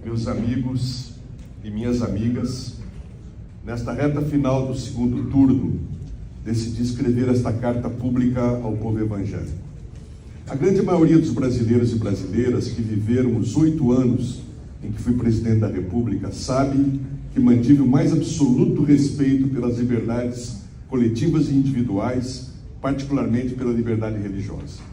meus amigos e minhas amigas, nesta reta final do segundo turno, decidi escrever esta carta pública ao povo evangélico. A grande maioria dos brasileiros e brasileiras que viveram os 8 anos em que fui presidente da República sabe que mantive o mais absoluto respeito pelas liberdades coletivas e individuais, particularmente pela liberdade religiosa.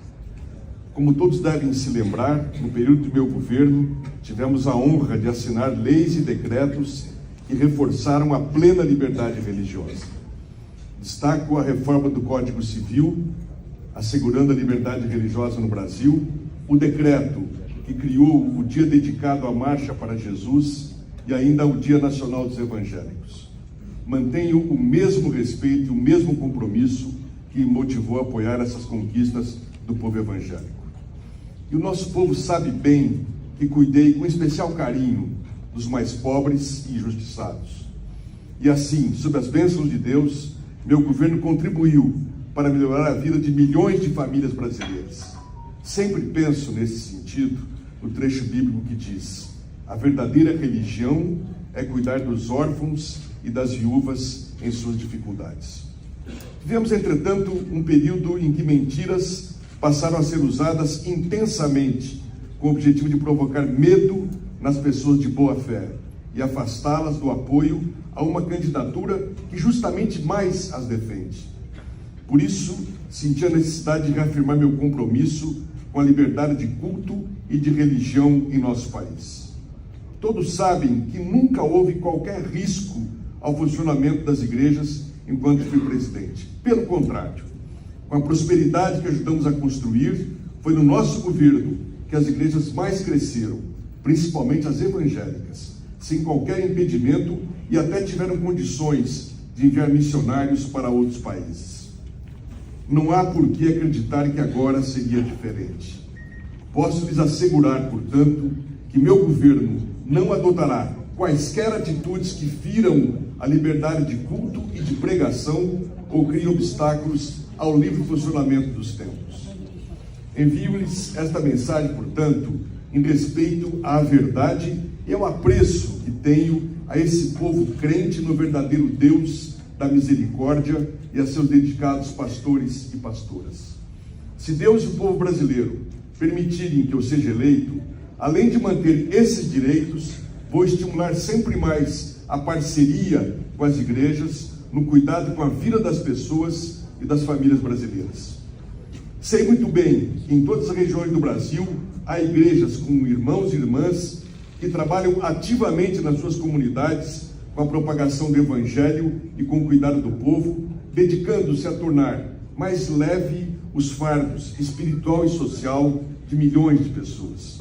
Como todos devem se lembrar, no período do meu governo, tivemos a honra de assinar leis e decretos que reforçaram a plena liberdade religiosa. Destaco a reforma do Código Civil, assegurando a liberdade religiosa no Brasil, o decreto que criou o dia dedicado à Marcha para Jesus e ainda o Dia Nacional dos Evangélicos. Mantenho o mesmo respeito e o mesmo compromisso que me motivou a apoiar essas conquistas do povo evangélico. E o nosso povo sabe bem que cuidei com especial carinho dos mais pobres e injustiçados. E assim, sob as bênçãos de Deus, meu governo contribuiu para melhorar a vida de milhões de famílias brasileiras. Sempre penso nesse sentido no trecho bíblico que diz: a verdadeira religião é cuidar dos órfãos e das viúvas em suas dificuldades. Tivemos, entretanto, um período em que mentiras passaram a ser usadas intensamente com o objetivo de provocar medo nas pessoas de boa fé e afastá-las do apoio a uma candidatura que justamente mais as defende. Por isso, senti a necessidade de reafirmar meu compromisso com a liberdade de culto e de religião em nosso país. Todos sabem que nunca houve qualquer risco ao funcionamento das igrejas enquanto fui presidente. Pelo contrário, com a prosperidade que ajudamos a construir, foi no nosso governo que as igrejas mais cresceram, principalmente as evangélicas, sem qualquer impedimento, e até tiveram condições de enviar missionários para outros países. Não há por que acreditar que agora seria diferente. Posso lhes assegurar, portanto, que meu governo não adotará quaisquer atitudes que firam a liberdade de culto e de pregação ou criem obstáculos ao livre funcionamento dos templos. Envio-lhes esta mensagem, portanto, em respeito à verdade e ao apreço que tenho a esse povo crente no verdadeiro Deus da misericórdia e a seus dedicados pastores e pastoras. Se Deus e o povo brasileiro permitirem que eu seja eleito, além de manter esses direitos, vou estimular sempre mais a parceria com as igrejas no cuidado com a vida das pessoas e das famílias brasileiras. Sei muito bem que em todas as regiões do Brasil há igrejas com irmãos e irmãs que trabalham ativamente nas suas comunidades com a propagação do Evangelho e com o cuidado do povo, dedicando-se a tornar mais leve os fardos espiritual e social de milhões de pessoas.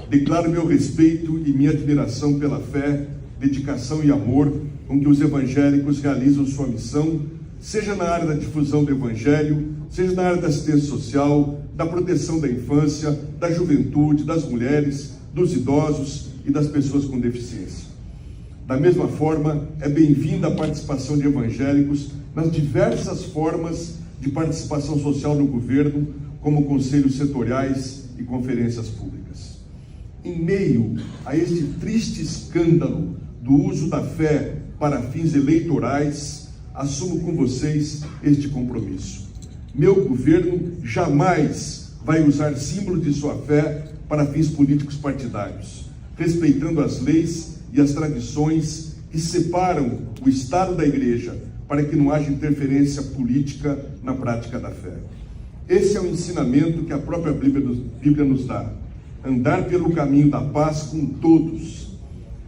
Declaro meu respeito e minha admiração pela fé, dedicação e amor com que os evangélicos realizam sua missão, seja na área da difusão do Evangelho, seja na área da assistência social, da proteção da infância, da juventude, das mulheres, dos idosos e das pessoas com deficiência. Da mesma forma, é bem-vinda a participação de evangélicos nas diversas formas de participação social no governo, como conselhos setoriais e conferências públicas. Em meio a este triste escândalo do uso da fé para fins eleitorais, assumo com vocês este compromisso. Meu governo jamais vai usar símbolos de sua fé para fins políticos partidários, respeitando as leis e as tradições que separam o Estado da Igreja, para que não haja interferência política na prática da fé. Esse é o ensinamento que a própria Bíblia nos dá: andar pelo caminho da paz com todos.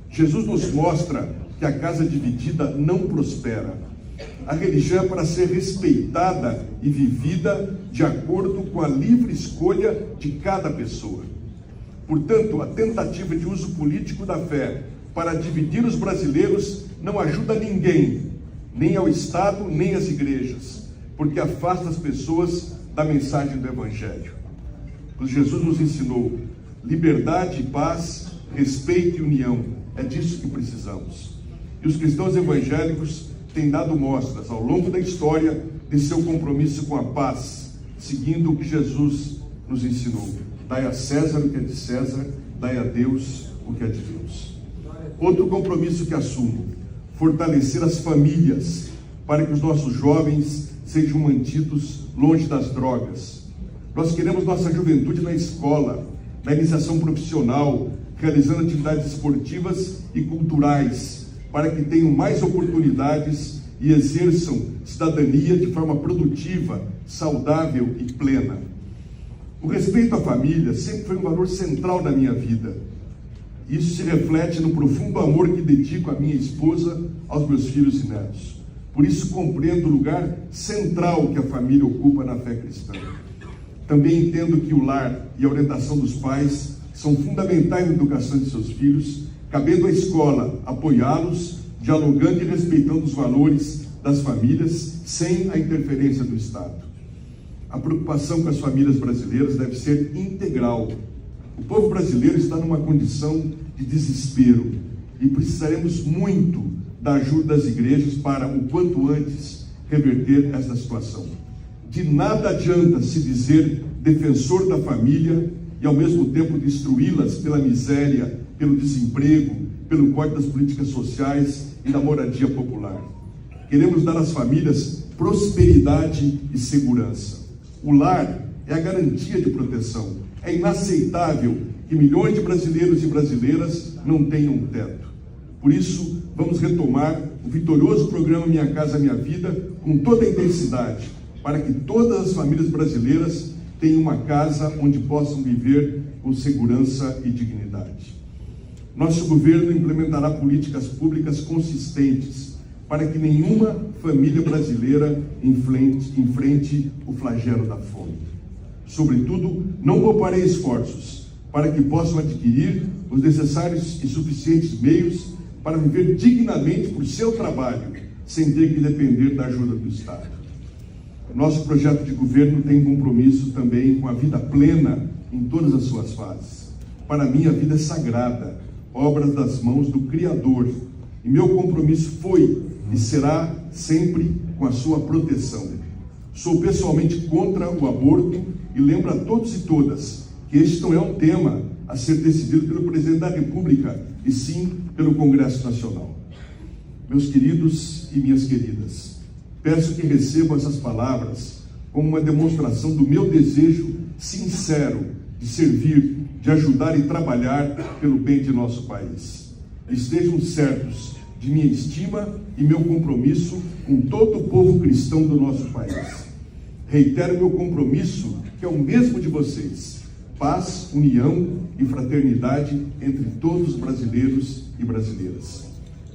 Jesus nos mostra que a casa dividida não prospera. A religião é para ser respeitada e vivida de acordo com a livre escolha de cada pessoa. Portanto, a tentativa de uso político da fé para dividir os brasileiros não ajuda ninguém, nem ao Estado, nem às igrejas, porque afasta as pessoas da mensagem do Evangelho. Pois Jesus nos ensinou liberdade e paz, respeito e união. É disso que precisamos. E os cristãos evangélicos têm dado mostras ao longo da história de seu compromisso com a paz, seguindo o que Jesus nos ensinou: dai a César o que é de César, dai a Deus o que é de Deus. Outro compromisso que assumo: fortalecer as famílias para que os nossos jovens sejam mantidos longe das drogas. Nós queremos nossa juventude na escola, na iniciação profissional, realizando atividades esportivas e culturais, para que tenham mais oportunidades e exerçam cidadania de forma produtiva, saudável e plena. O respeito à família sempre foi um valor central na minha vida. Isso se reflete no profundo amor que dedico à minha esposa, aos meus filhos e netos. Por isso compreendo o lugar central que a família ocupa na fé cristã. Também entendo que o lar e a orientação dos pais são fundamentais na educação de seus filhos, cabendo à escola apoiá-los, dialogando e respeitando os valores das famílias, sem a interferência do Estado. A preocupação com as famílias brasileiras deve ser integral. O povo brasileiro está numa condição de desespero e precisaremos muito da ajuda das igrejas para, o quanto antes, reverter esta situação. De nada adianta se dizer defensor da família e, ao mesmo tempo, destruí-las pela miséria, pelo desemprego, pelo corte das políticas sociais e da moradia popular. Queremos dar às famílias prosperidade e segurança. O lar é a garantia de proteção. É inaceitável que milhões de brasileiros e brasileiras não tenham um teto. Por isso, vamos retomar o vitorioso programa Minha Casa Minha Vida com toda a intensidade, para que todas as famílias brasileiras tenham uma casa onde possam viver com segurança e dignidade. Nosso governo implementará políticas públicas consistentes para que nenhuma família brasileira enfrente o flagelo da fome. Sobretudo, não pouparei esforços para que possam adquirir os necessários e suficientes meios para viver dignamente por seu trabalho, sem ter que depender da ajuda do Estado. Nosso projeto de governo tem compromisso também com a vida plena em todas as suas fases. Para mim, a vida é sagrada, obra das mãos do Criador, e meu compromisso foi e será sempre com a sua proteção. Sou pessoalmente contra o aborto e lembro a todos e todas que este não é um tema a ser decidido pelo Presidente da República, e sim pelo Congresso Nacional. Meus queridos e minhas queridas, peço que recebam essas palavras como uma demonstração do meu desejo sincero de servir, de ajudar e trabalhar pelo bem de nosso país. Estejam certos de minha estima e meu compromisso com todo o povo cristão do nosso país. Reitero meu compromisso, que é o mesmo de vocês: paz, união e fraternidade entre todos os brasileiros e brasileiras.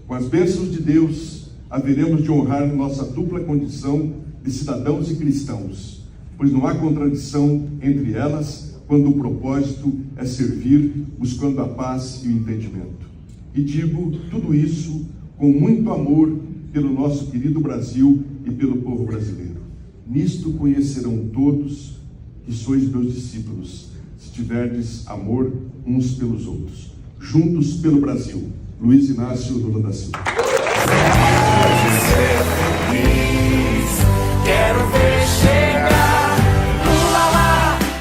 Com as bênçãos de Deus, haveremos de honrar nossa dupla condição de cidadãos e cristãos, pois não há contradição entre elas quando o propósito é servir, buscando a paz e o entendimento. E digo tudo isso com muito amor pelo nosso querido Brasil e pelo povo brasileiro. Nisto conhecerão todos que sois meus discípulos, se tiverdes amor uns pelos outros. Juntos pelo Brasil. Luiz Inácio Lula da Silva.